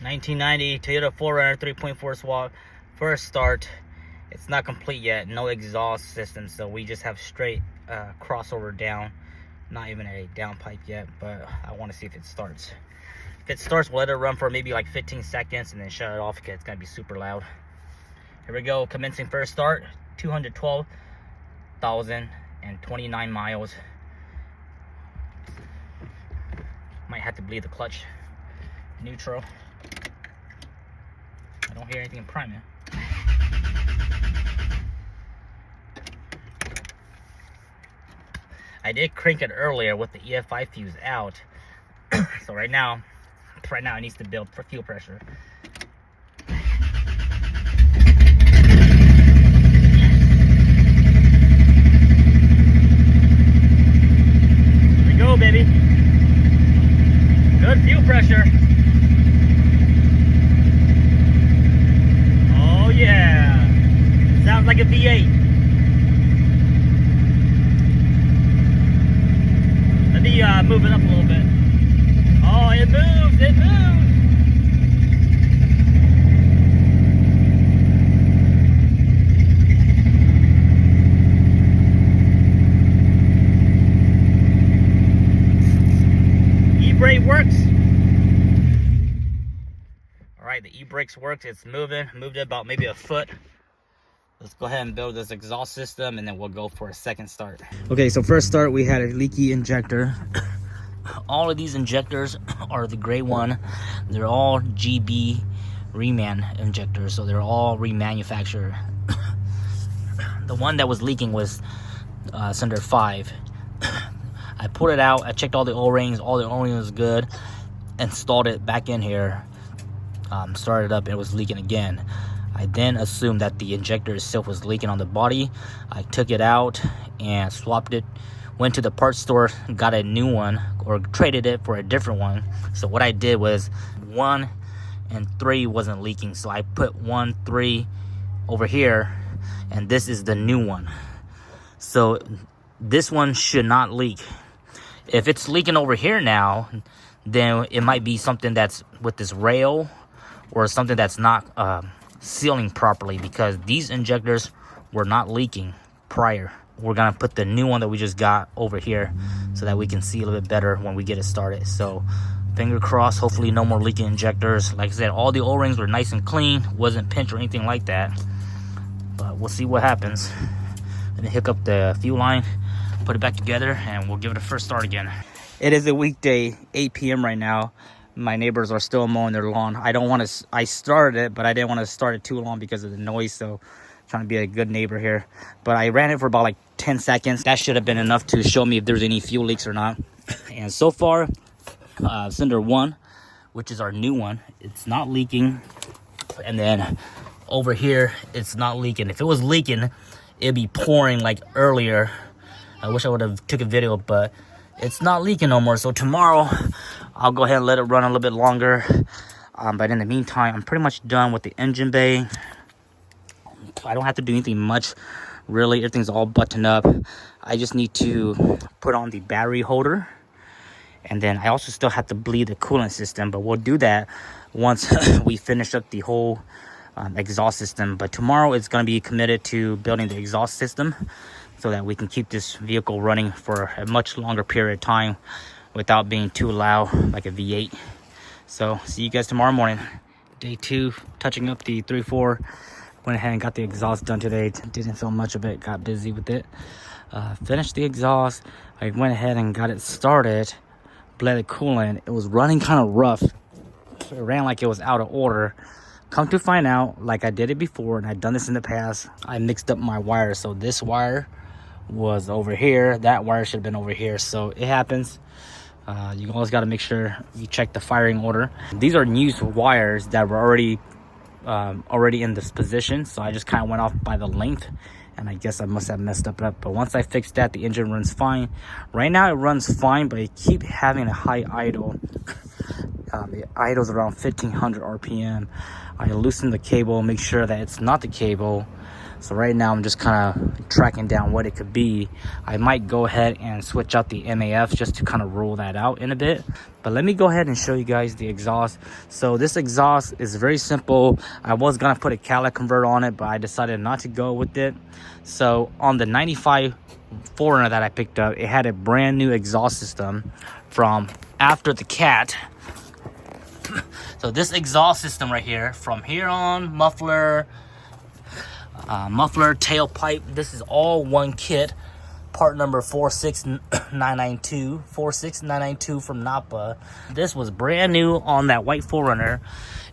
1990 Toyota 4RUNNER 3.4 swap. First start. It's not complete yet. No exhaust system, so we just have straight crossover down. Not even a downpipe yet, but I want to see if it starts. If it starts, we'll let it run for maybe like 15 seconds and then shut it off because it's going to be super loud. Here we go. Commencing first start. 212,029 miles. Might have to bleed the clutch. Neutral. I don't hear anything in priming. I did crank it earlier with the EFI fuse out. So right now it needs to build for fuel pressure. Here we go, baby. Good fuel pressure. Oh yeah. Sounds like a V8. Let me move it up a little bit. Oh, it moves, it moves. E-brake works. All right, the e-brakes works. It's moving. Moved it about maybe a foot. Let's go ahead and build this exhaust system and then we'll go for a second start. Okay, so first start we had a leaky injector. All of these injectors are the gray one. They're all GB reman injectors, so they're all remanufactured. The one that was leaking was cylinder 5. I pulled it out, I checked all the O-rings was good, installed it back in here, started up, and it was leaking again. I then assumed that the injector itself was leaking on the body. I took it out and swapped it, went to the parts store, got a new one, or traded it for a different one. So what I did was 1 and 3 wasn't leaking, so I put 1, 3 over here, and this is the new one. So this one should not leak. If it's leaking over here now, then it might be something that's with this rail or something that's not sealing properly, because these injectors were not leaking prior. We're gonna put the new one that we just got over here so that we can see a little bit better when we get it started. So finger crossed, hopefully no more leaking injectors. Like I said, all the O-rings were nice and clean, wasn't pinched or anything like that, but we'll see what happens. Then hook up the fuel line, put it back together, and we'll give it a first start again. It is a weekday, 8 p.m. right now. My neighbors are still mowing their lawn. I started it, but I didn't want to start it too long because of the noise, so trying to be a good neighbor here. But I ran it for about like 10 seconds. That should have been enough to show me if there's any fuel leaks or not. And so far, cylinder 1, which is our new one, it's not leaking. And then over here, it's not leaking. If it was leaking, it'd be pouring like earlier. I wish I would have took a video, but it's not leaking no more. So tomorrow I'll go ahead and let it run a little bit longer. But in the meantime, I'm pretty much done with the engine bay. I don't have to do anything much, really. Everything's all buttoned up. I just need to put on the battery holder, and then I also still have to bleed the coolant system, but we'll do that once we finish up the whole exhaust system. But tomorrow it's going to be committed to building the exhaust system so that we can keep this vehicle running for a much longer period of time without being too loud like a V8. So see you guys tomorrow morning. Day 2, touching up the 3.4. Went ahead and got the exhaust done today. Didn't film much of it, got busy with it. Finished the exhaust. I went ahead and got it started, bled the coolant. It was running kind of rough. It ran like it was out of order. Come to find out, like I did it before and I'd done this in the past, I mixed up my wires. So this wire was over here, that wire should have been over here. So it happens. You always got to make sure you check the firing order. These are new wires that were already in this position, so I just kind of went off by the length, and I guess I must have messed up. But once I fixed that, the engine runs fine. Right now it runs fine, but I keep having a high idle. The idle's around 1500 RPM. I loosen the cable, make sure that it's not the cable, So right now I'm just kind of tracking down what it could be. I might go ahead and switch out the MAF just to kind of rule that out in a bit. But let me go ahead and show you guys the exhaust. So this exhaust is very simple. I was gonna put a catalytic converter on it, but I decided not to go with it. So on the 95 4Runner that I picked up, it had a brand new exhaust system from after the cat. So this exhaust system right here, from here on, muffler, tailpipe, this is all one kit. Part number 46992 from Napa. This was brand new on that white 4Runner,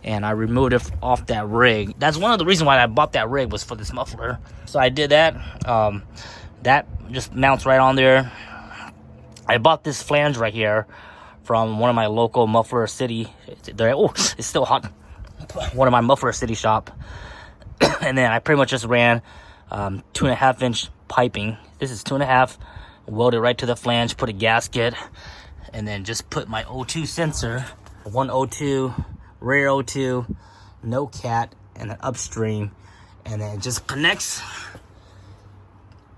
and I removed it off that rig. That's one of the reasons why I bought that rig, was for this muffler. So I did that. That just mounts right on there. I bought this flange right here from one of my local Muffler City. Oh, it's still hot. One of my Muffler City shop. And then I pretty much just ran 2.5 inch piping. This is 2.5, welded right to the flange, put a gasket, and then just put my O2 sensor, one O2, rear O2, no cat, and then upstream, and then it just connects,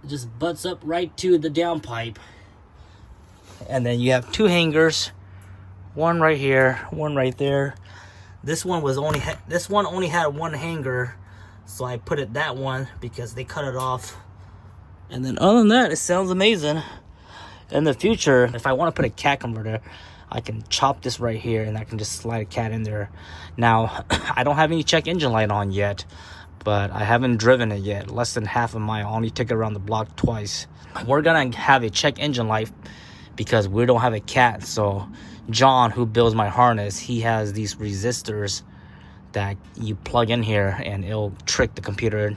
it just butts up right to the downpipe. And then you have 2 hangers, one right here, one right there. This one only had 1 hanger, so I put it that one because they cut it off. And then other than that, it sounds amazing. In the future, if I want to put a cat converter, I can chop this right here and I can just slide a cat in there. Now, I don't have any check engine light on yet, but I haven't driven it yet. Less than half a mile. I only took it around the block twice. We're gonna have a check engine light because we don't have a cat. So John, who builds my harness, he has these resistors that you plug in here and it'll trick the computer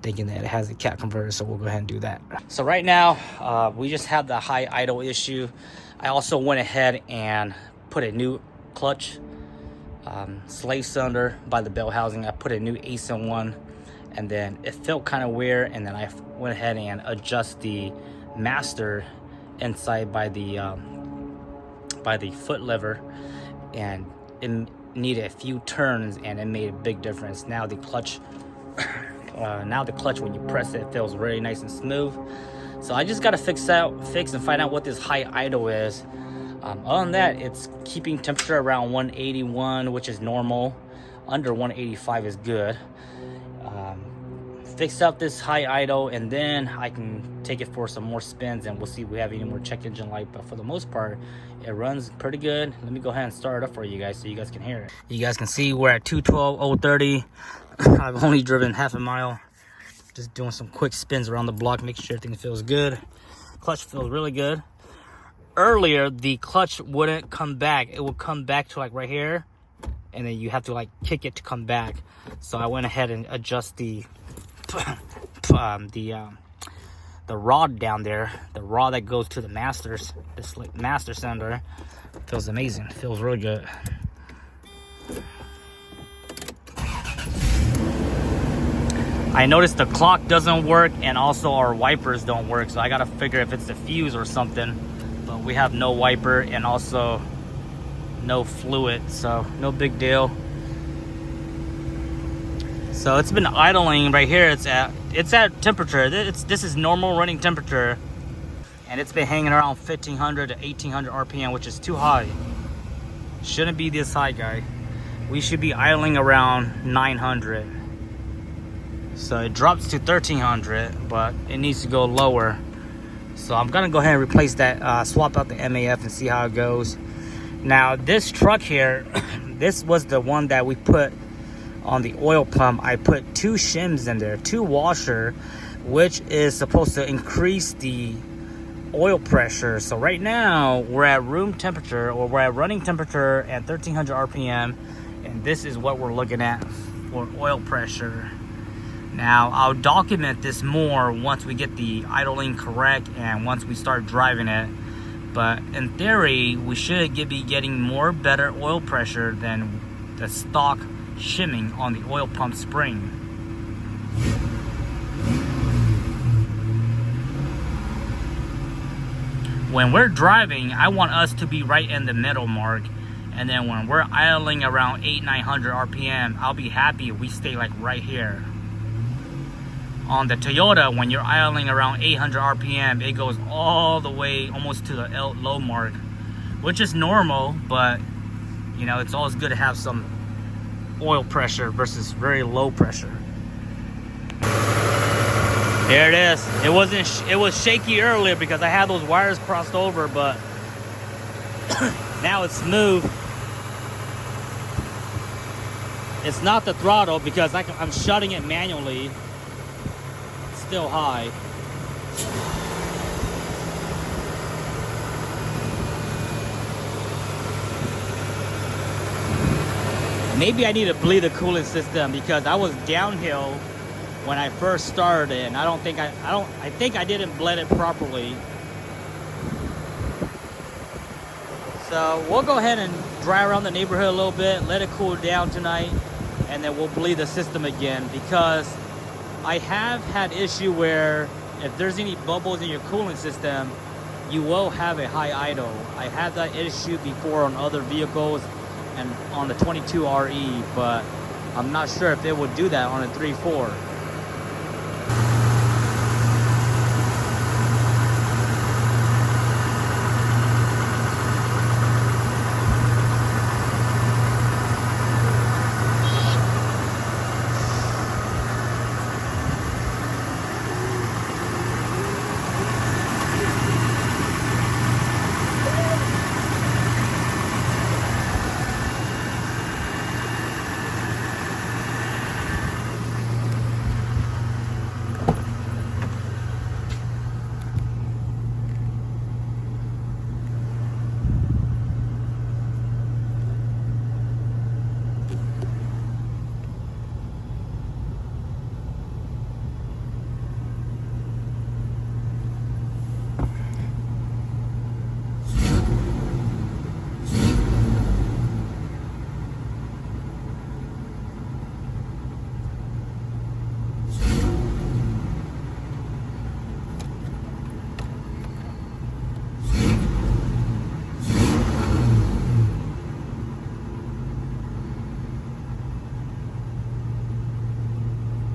thinking that it has a cat converter. So we'll go ahead and do that. So right now we just have the high idle issue. I also went ahead and put a new clutch slave cylinder by the bell housing. I put a new ASIN one, and then it felt kind of weird, and then I went ahead and adjust the master inside by the foot lever, and it needed a few turns and it made a big difference. Now the clutch when you press it feels really nice and smooth. So I just got to fix and find out what this high idle is. Other than that, it's keeping temperature around 181, which is normal. Under 185 is good. Fix up this high idle, and then I can take it for some more spins, and we'll see if we have any more check engine light. But for the most part, it runs pretty good. Let me go ahead and start it up for you guys so you guys can hear it. You guys can see we're at 212.030. I've only driven half a mile. Just doing some quick spins around the block, making sure everything feels good. Clutch feels really good. Earlier, the clutch wouldn't come back. It would come back to like right here, and then you have to like kick it to come back. So I went ahead and adjust the rod down there, the rod that goes to the masters, this like master cylinder. Feels amazing. Feels really good. I noticed the clock doesn't work, and also our wipers don't work, so I gotta figure if it's the fuse or something. But we have no wiper and also no fluid, so no big deal. So it's been idling right here. It's at temperature. This is normal running temperature, and it's been hanging around 1500 to 1800 RPM, which is too high. Shouldn't be this high, guy. We should be idling around 900. So it drops to 1300, but it needs to go lower. So I'm gonna go ahead and replace that, swap out the MAF and see how it goes. Now this truck here, this was the one that we put on the oil pump. I put 2 shims in there, 2 washer, which is supposed to increase the oil pressure. So right now we're at room temperature, or we're at running temperature at 1300 RPM, and this is what we're looking at for oil pressure. Now I'll document this more once we get the idling correct and once we start driving it. But in theory, we should be getting more better oil pressure than the stock shimming on the oil pump spring. When we're driving, I want us to be right in the middle mark. And then when we're idling around 800-900 RPM, I'll be happy if we stay like right here. On the Toyota, when you're idling around 800 RPM, it goes all the way almost to the low mark, which is normal, but you know, it's always good to have some oil pressure versus very low pressure. There it is. It was shaky earlier because I had those wires crossed over, but now it's smooth. It's not the throttle because I'm shutting it manually. It's still high. Maybe I need to bleed the coolant system because I was downhill when I first started, and I think I didn't blend it properly. So we'll go ahead and drive around the neighborhood a little bit, let it cool down tonight, and then we'll bleed the system again, because I have had issue where if there's any bubbles in your cooling system, you will have a high idle. I had that issue before on other vehicles and on the 22RE, but I'm not sure if it would do that on a 3.4.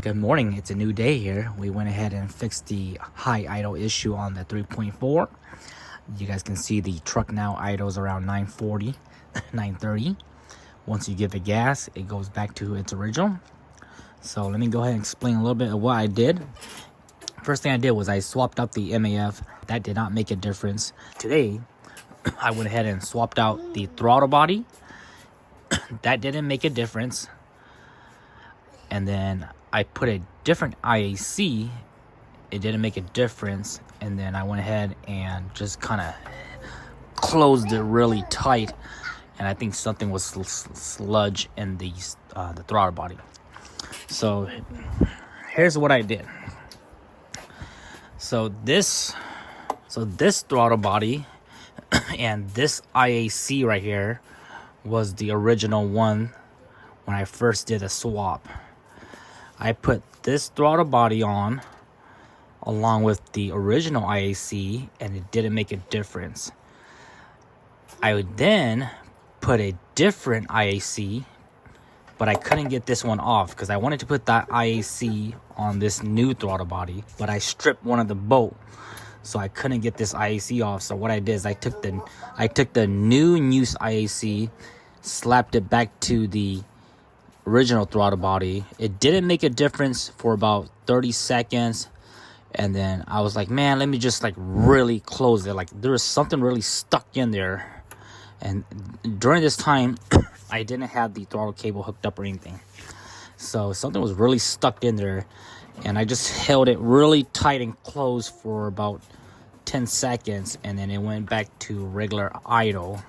Good morning, it's a new day here. We went ahead and fixed the high idle issue on the 3.4. You guys can see the truck now idles around 940, 930. Once you give it gas, it goes back to its original. So let me go ahead and explain a little bit of what I did. First thing I did was I swapped out the MAF. That did not make a difference. Today, I went ahead and swapped out the throttle body. That didn't make a difference. And then I put a different IAC. It didn't make a difference. And then I went ahead and just kind of closed it really tight. And I think something was sludge in the throttle body. So here's what I did. So this throttle body and this IAC right here was the original one when I first did a swap. I put this throttle body on along with the original IAC, and it didn't make a difference. I would then put a different IAC, but I couldn't get this one off because I wanted to put that IAC on this new throttle body, but I stripped one of the bolt, so I couldn't get this IAC off. So what I did is I took the new use IAC, slapped it back to the original throttle body. It didn't make a difference for about 30 seconds, and then I was like, man, let me just like really close it. Like there was something really stuck in there, and during this time I didn't have the throttle cable hooked up or anything, so something was really stuck in there, and I just held it really tight and closed for about 10 seconds, and then it went back to regular idle.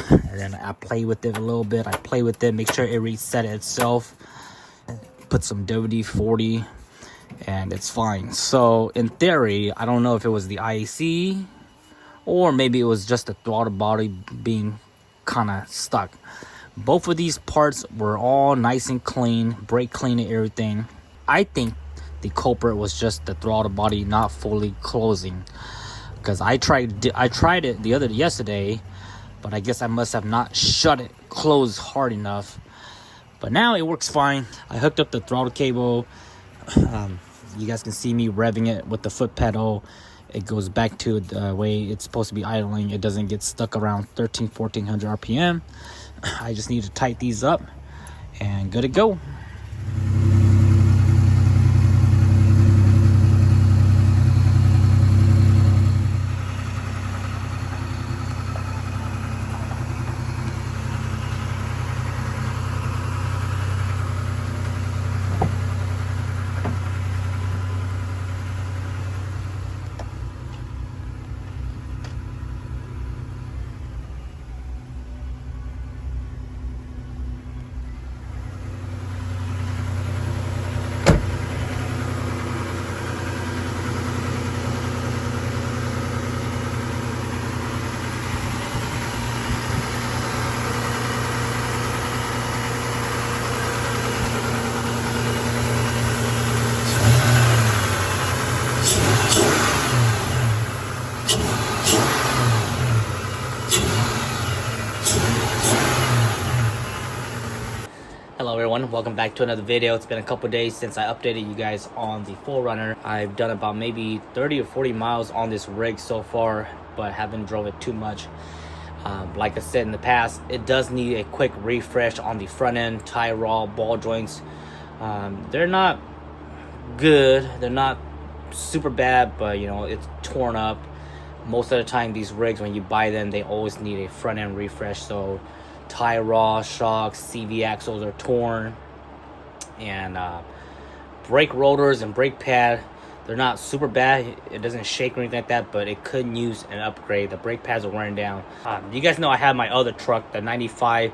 And then I play with it a little bit. I play with it, make sure it reset itself, put some WD-40, and it's fine. So in theory, I don't know if it was the IAC or maybe it was just the throttle body being kind of stuck. Both of these parts were all nice and clean, brake clean and everything. I think the culprit was just the throttle body not fully closing, because I tried it yesterday, but I guess I must have not shut it closed hard enough. But now it works fine. I hooked up the throttle cable. You guys can see me revving it with the foot pedal. It goes back to the way it's supposed to be idling. It doesn't get stuck around 1400 RPM. I just need to tighten these up and good to go. Hello everyone, welcome back to another video. It's been a couple days since I updated you guys on the 4Runner. I've done about maybe 30 or 40 miles on this rig so far, but haven't drove it too much. Like I said in the past, it does need a quick refresh on the front end, tie rod, ball joints. They're not good, they're not super bad, but you know, it's torn up. Most of the time these rigs, when you buy them, they always need a front end refresh. So tie rod, shocks, CV axles are torn, and brake rotors and brake pad, they're not super bad. It doesn't shake or anything like that, but it could use an upgrade. The brake pads are wearing down. You guys know I have my other truck, the 95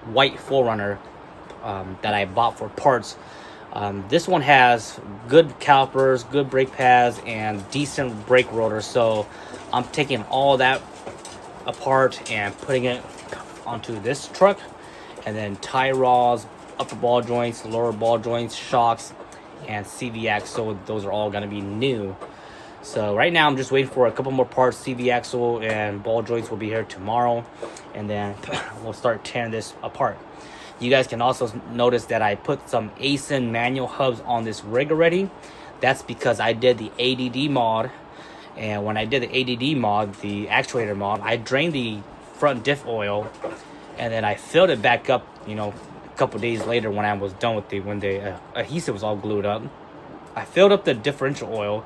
white 4Runner, that I bought for parts. This one has good calipers, good brake pads, and decent brake rotors. So I'm taking all that apart and putting it onto this truck, and then tie rods, upper ball joints, lower ball joints, shocks, and CV axle. Those are all going to be new. So right now I'm just waiting for a couple more parts. CV axle and ball joints will be here tomorrow, and then we'll start tearing this apart. You guys can also notice that I put some ASIN manual hubs on this rig already. That's because I did the ADD mod, and when I did the ADD mod, the actuator mod, I drained the front diff oil, and then I filled it back up, you know, a couple days later when I was done with when the adhesive was all glued up. I filled up the differential oil,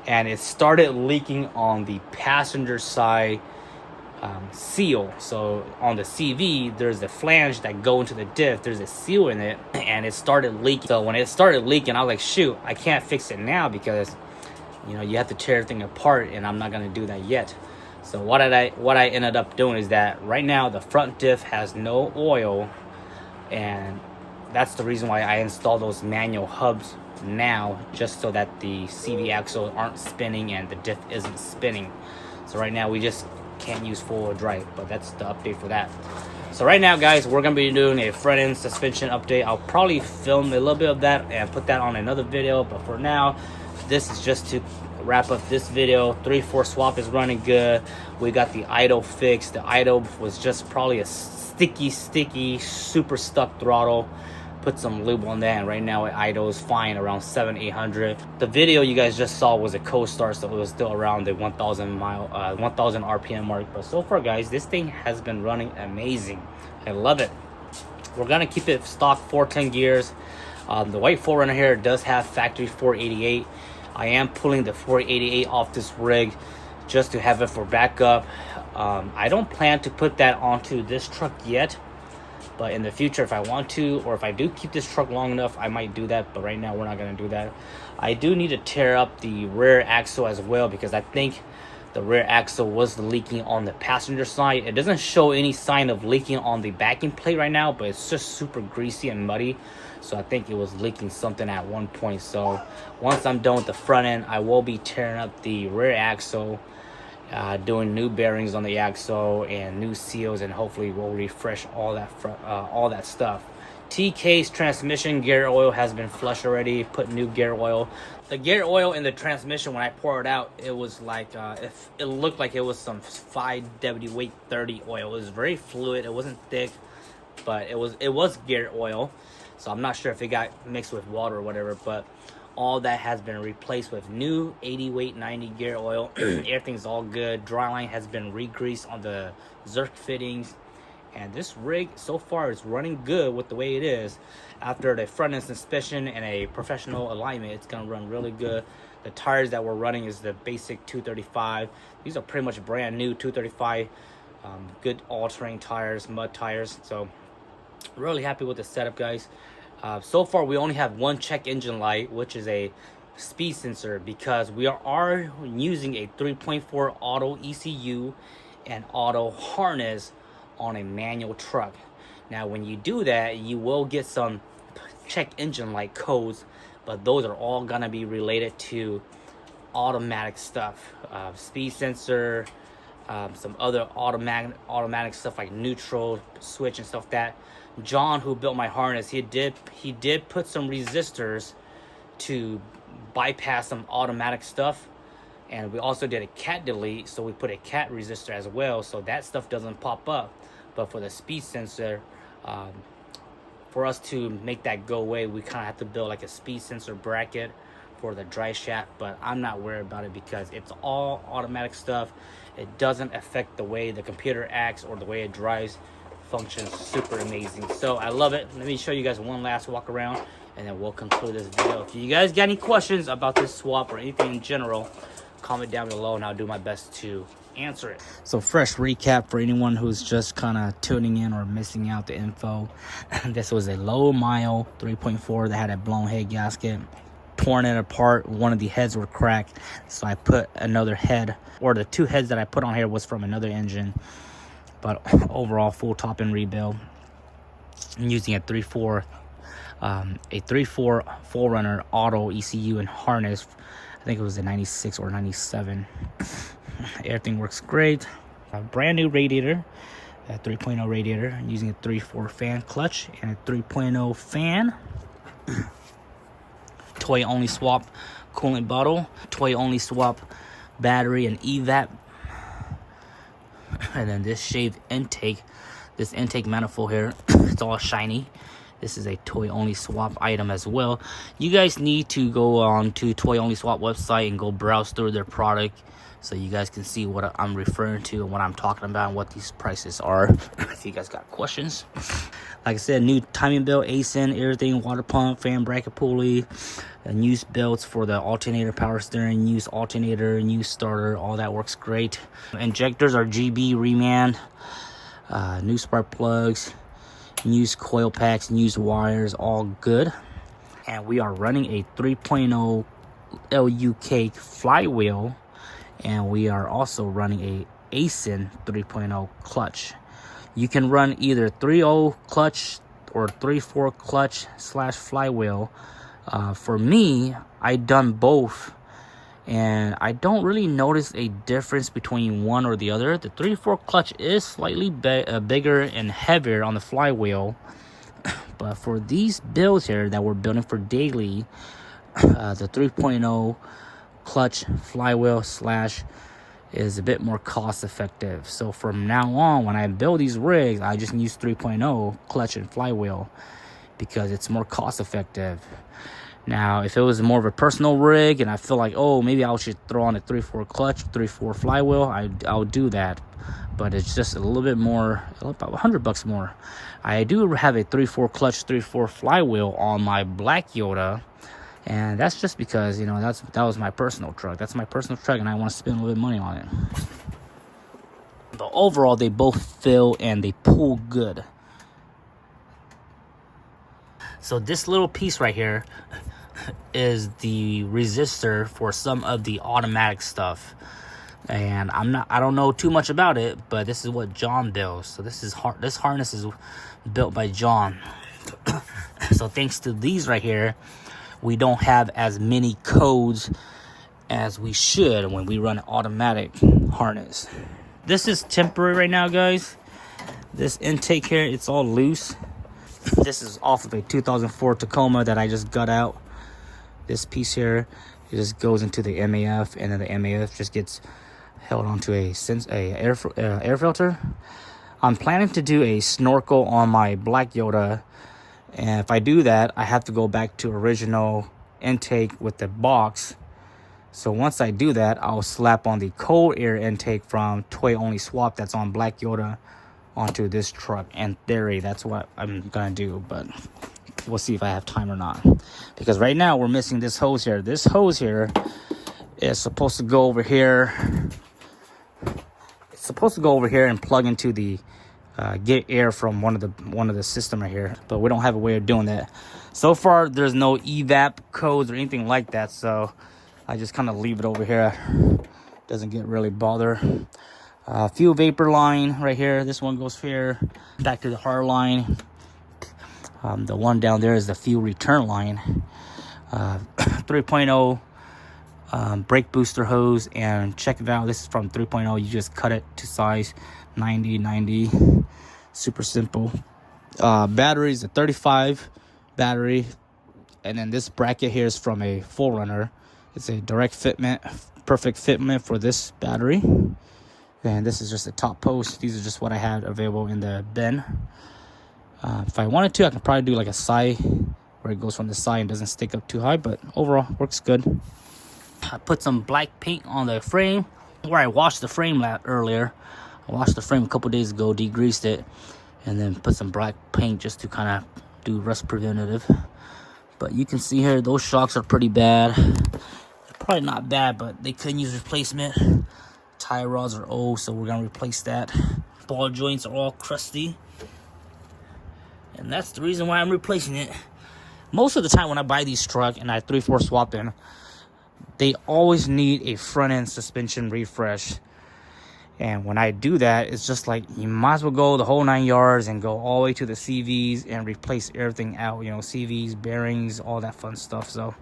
and it started leaking on the passenger side seal. So on the CV, there's the flange that go into the diff, there's a seal in it, and it started leaking. So when it started leaking, I was like, shoot, I can't fix it now because, you know, you have to tear everything apart, and I'm not going to do that yet. So what I ended up doing is that right now the front diff has no oil, and that's the reason why I installed those manual hubs now, just so that the CV axles aren't spinning and the diff isn't spinning. So right now we just can't use full drive, but that's the update for that. So right now, guys, we're gonna be doing a front end suspension update. I'll probably film a little bit of that and put that on another video, but for now, this is just to wrap up this video. 3/4 swap is running good. We got the idle fixed. The idle was just probably a sticky super stuck throttle. Put some lube on that, and right now it idles fine around 700-800. The video you guys just saw was a co-start, so it was still around the 1000 RPM mark. But so far, guys, this thing has been running amazing. I love it. We're gonna keep it stock 410 gears. The white 4Runner here does have factory 488. I am pulling the 488 off this rig just to have it for backup. I don't plan to put that onto this truck yet, but in the future, if I want to, or if I do keep this truck long enough, I might do that. But right now, we're not going to do that. I do need to tear up the rear axle as well, because I think the rear axle was leaking on the passenger side. It doesn't show any sign of leaking on the backing plate right now, but it's just super greasy and muddy. So I think it was leaking something at one point. So once I'm done with the front end, I will be tearing up the rear axle, doing new bearings on the axle and new seals, and hopefully we'll refresh all that stuff. TK's transmission gear oil has been flushed already. Put new gear oil. The gear oil in the transmission, when I poured it out, it was like if it looked like it was some 5W weight 30 oil. It was very fluid. It wasn't thick, but it was gear oil. So I'm not sure if it got mixed with water or whatever, but All that has been replaced with new 80 weight 90 gear oil. Everything's all good. Dry line has been re-greased on the Zerk fittings, and this rig so far is running good with the way it is. After the front end suspension and a professional alignment, it's gonna run really good. The tires that we're running is the basic 235. These are pretty much brand new 235, good all-terrain tires, mud tires. So really happy with the setup, guys. So far we only have one check engine light, which is a speed sensor, because we are using a 3.4 auto ECU and auto harness on a manual truck. Now when you do that, you will get some check engine light codes, but those are all gonna be related to automatic stuff, speed sensor, some other automatic stuff like neutral switch and stuff. That John, who built my harness, he did put some resistors to bypass some automatic stuff, and we also did a cat delete, so we put a cat resistor as well, so that stuff doesn't pop up. But for the speed sensor, for us to make that go away, we kind of have to build like a speed sensor bracket for the drive shaft. But I'm not worried about it because it's all automatic stuff. It doesn't affect the way the computer acts or the way it drives. Functions super amazing. So I love it. Let me show you guys one last walk around, and then we'll conclude this video. If you guys got any questions about this swap or anything in general, comment down below and I'll do my best to answer it. So fresh recap for anyone who's just kind of tuning in or missing out the info. This was a low mile 3.4 that had a blown head gasket, torn it apart. One of the heads were cracked, so I put another head, or the two heads that I put on here was from another engine. But overall full top end rebuild. I'm using a 3.4 4RUNNER auto ECU and harness. I think it was a 96 or 97. Everything works great. A brand new radiator, a 3.0 radiator. I'm using a 3.4 fan clutch and a 3.0 fan. Toy only swap coolant bottle, toy only swap battery and evap. And then this shaved intake, this intake manifold here, it's all shiny. This is a toy only swap item as well. You guys need to go on to Toy Only Swap website and go browse through their product, so you guys can see what I'm referring to and what I'm talking about and what these prices are. If you guys got questions, like I said, new timing belt, ASIN, everything, water pump, fan bracket pulley, and used belts for the alternator, power steering, used alternator, new starter, all that works great. Injectors are GB reman, new spark plugs, used coil packs, used wires, all good. And we are running a 3.0 LUK flywheel, and we are also running a ASIN 3.0 clutch. You can run either 3.0 clutch or 3.4 clutch / flywheel. For me, I done both, and I don't really notice a difference between one or the other. The 3.4 clutch is slightly bigger and heavier on the flywheel, but for these builds here that we're building for daily, the 3.0 clutch flywheel / is a bit more cost effective. So from now on, when I build these rigs, I just use 3.0 clutch and flywheel because it's more cost effective. Now, if it was more of a personal rig and I feel like, oh, maybe I should throw on a 3.4 clutch, 3.4 flywheel, I'll do that. But it's just a little bit more, about $100 more. I do have a 3.4 clutch, 3.4 flywheel on my Black Yoda, and that's just because, you know, that was my personal truck. That's my personal truck, and I want to spend a little bit of money on it. But overall, they both fill and they pull good. So this little piece right here is the resistor for some of the automatic stuff, and I don't know too much about it, but this is what John builds. So this harness is built by John. So thanks to these right here, we don't have as many codes as we should when we run an automatic harness. This is temporary right now, guys. This intake here, it's all loose. This is off of a 2004 Tacoma that I just got out. This piece here, it just goes into the MAF, and then the MAF just gets held onto a air filter. I'm planning to do a snorkel on my Black Yoda, and if I do that, I have to go back to original intake with the box. So once I do that, I'll slap on the cold air intake from toy only swap that's on Black Yoda onto this truck. In theory, that's what I'm gonna do, but we'll see if I have time or not. Because right now we're missing this hose here. This hose here is supposed to go over here. It's supposed to go over here and plug into the get air from one of the system right here, but we don't have a way of doing that. So far, there's no evap codes or anything like that, so I just kind of leave it over here. Doesn't get really bother. Fuel vapor line right here. This one goes here. Back to the hard line. The one down there is the fuel return line. 3.0 brake booster hose and check valve. This is from 3.0. You just cut it to size 90. Super simple. Battery is a 35 battery, and then this bracket here is from a 4RUNNER. It's a direct fitment, perfect fitment for this battery. And this is just a top post. These are just what I had available in the bin. If I wanted to, I could probably do like a side where it goes from the side and doesn't stick up too high, but overall works good. I put some black paint on the frame where I washed the frame earlier. I washed the frame a couple days ago, degreased it, and then put some black paint just to kind of do rust preventative. But you can see here, those shocks are pretty bad. They're probably not bad, but they couldn't use replacement. Tie rods are old, so we're gonna replace that. Ball joints are all crusty, and that's the reason why I'm replacing it. Most of the time when I buy these trucks and I 3/4 swap in, they always need a front end suspension refresh. And when I do that, it's just like you might as well go the whole 9 yards and go all the way to the CVs and replace everything out, you know, CVs, bearings, all that fun stuff. So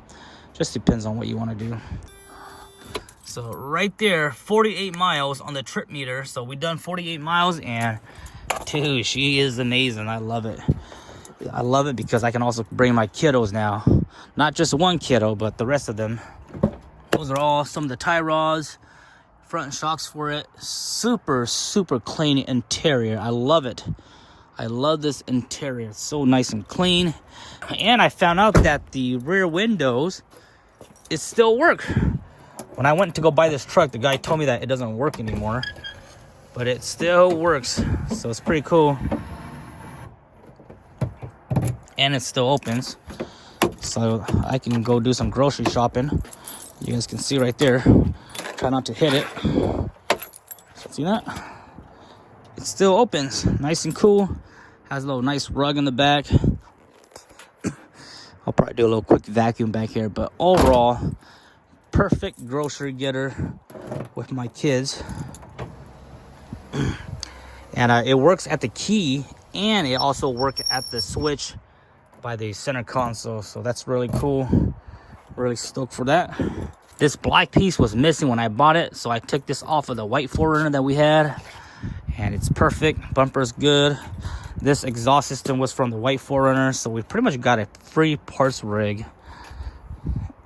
just depends on what you want to do. So right there, 48 miles on the trip meter. So we done 48 miles, and dude, she is amazing. I love it. I love it because I can also bring my kiddos now. Not just one kiddo, but the rest of them. Those are all some of the tie rods, front shocks for it. Super clean interior. I love it. I love this interior. It's so nice and clean. And I found out that the rear windows, it still work. When I went to go buy this truck, the guy told me that it doesn't work anymore, but it still works. So it's pretty cool. And it still opens. So I can go do some grocery shopping. You guys can see right there. Try not to hit it. So see that? It still opens. Nice and cool. Has a little nice rug in the back. I'll probably do a little quick vacuum back here. But overall, perfect grocery getter with my kids. And it works at the key. And it also works at the switch by the center console. So that's really cool. Really stoked for that. This black piece was missing when I bought it, so I took this off of the white 4RUNNER that we had, and it's perfect. Bumper's good. This exhaust system was from the white 4RUNNER, so we pretty much got a free parts rig.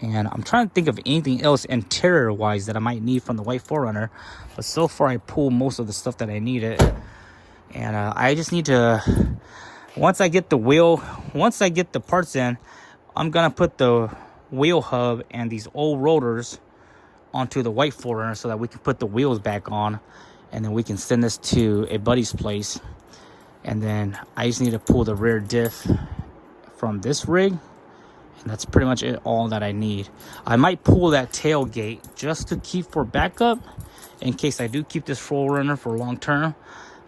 And I'm trying to think of anything else interior wise that I might need from the white 4RUNNER, but so far I pulled most of the stuff that I needed. And I just need to, once I get the parts in, I'm gonna put the wheel hub and these old rotors onto the white 4RUNNER so that we can put the wheels back on, and then we can send this to a buddy's place. And then I just need to pull the rear diff from this rig, and that's pretty much all that I need. I might pull that tailgate just to keep for backup in case I do keep this 4RUNNER for long term.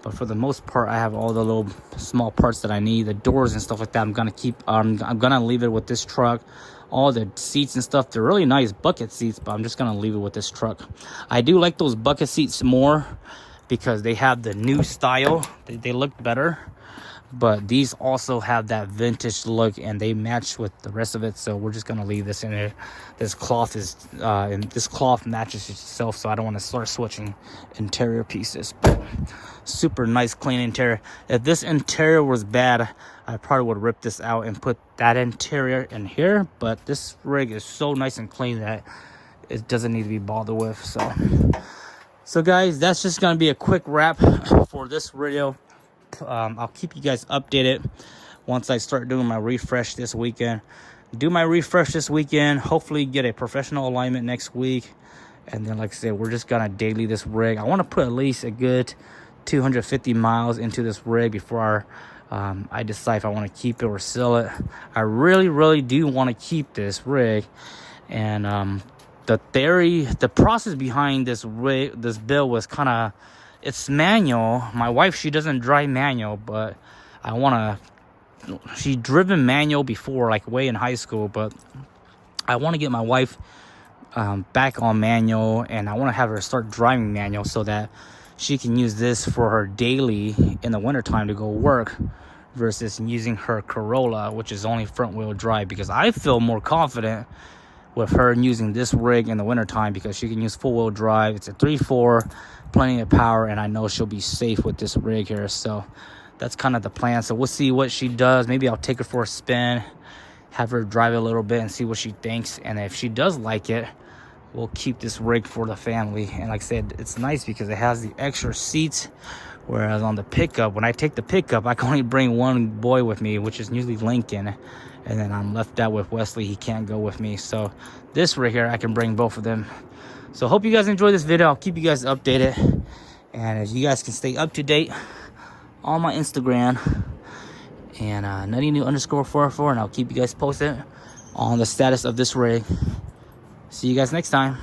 But for the most part, I have all the little small parts that I need. The doors and stuff like that, I'm gonna keep. I'm gonna leave it with this truck. All the seats and stuff, they're really nice bucket seats, but I'm just gonna leave it with this truck. I do like those bucket seats more because they have the new style. They look better, but these also have that vintage look and they match with the rest of it. So we're just gonna leave this in there. This cloth is and this cloth matches itself, so I don't want to start switching interior pieces. But super nice clean interior. If this interior was bad, I probably would rip this out and put that interior in here, but this rig is so nice and clean that it doesn't need to be bothered with. So guys, that's just gonna be a quick wrap for this video. I'll keep you guys updated once I start doing my refresh this weekend. do my refresh this weekend, hopefully get a professional alignment next week, and then like I said, we're just gonna daily this rig. I want to put at least a good 250 miles into this rig before I decide if I want to keep it or sell it. I really do want to keep this rig. And the process behind this rig, this build was kind of, it's manual. My wife, she doesn't drive manual, but I want to, she driven manual before, like way in high school, but I want to get my wife back on manual, and I want to have her start driving manual so that she can use this for her daily in the wintertime to go work, versus using her Corolla, which is only front wheel drive, because I feel more confident with her using this rig in the wintertime because she can use full wheel drive. It's a 3.4, plenty of power, and I know she'll be safe with this rig here. So that's kind of the plan. So we'll see what she does. Maybe I'll take her for a spin, have her drive it a little bit and see what she thinks. And if she does like it, we'll keep this rig for the family. And like I said, it's nice because it has the extra seats, whereas on the pickup, when I take the pickup, I can only bring one boy with me, which is usually Lincoln, and then I'm left out with Wesley. He can't go with me. So this rig here, I can bring both of them. So hope you guys enjoy this video. I'll keep you guys updated, and if you guys can stay up to date on my Instagram and NuttyNu_404, and I'll keep you guys posted on the status of this rig. See you guys next time.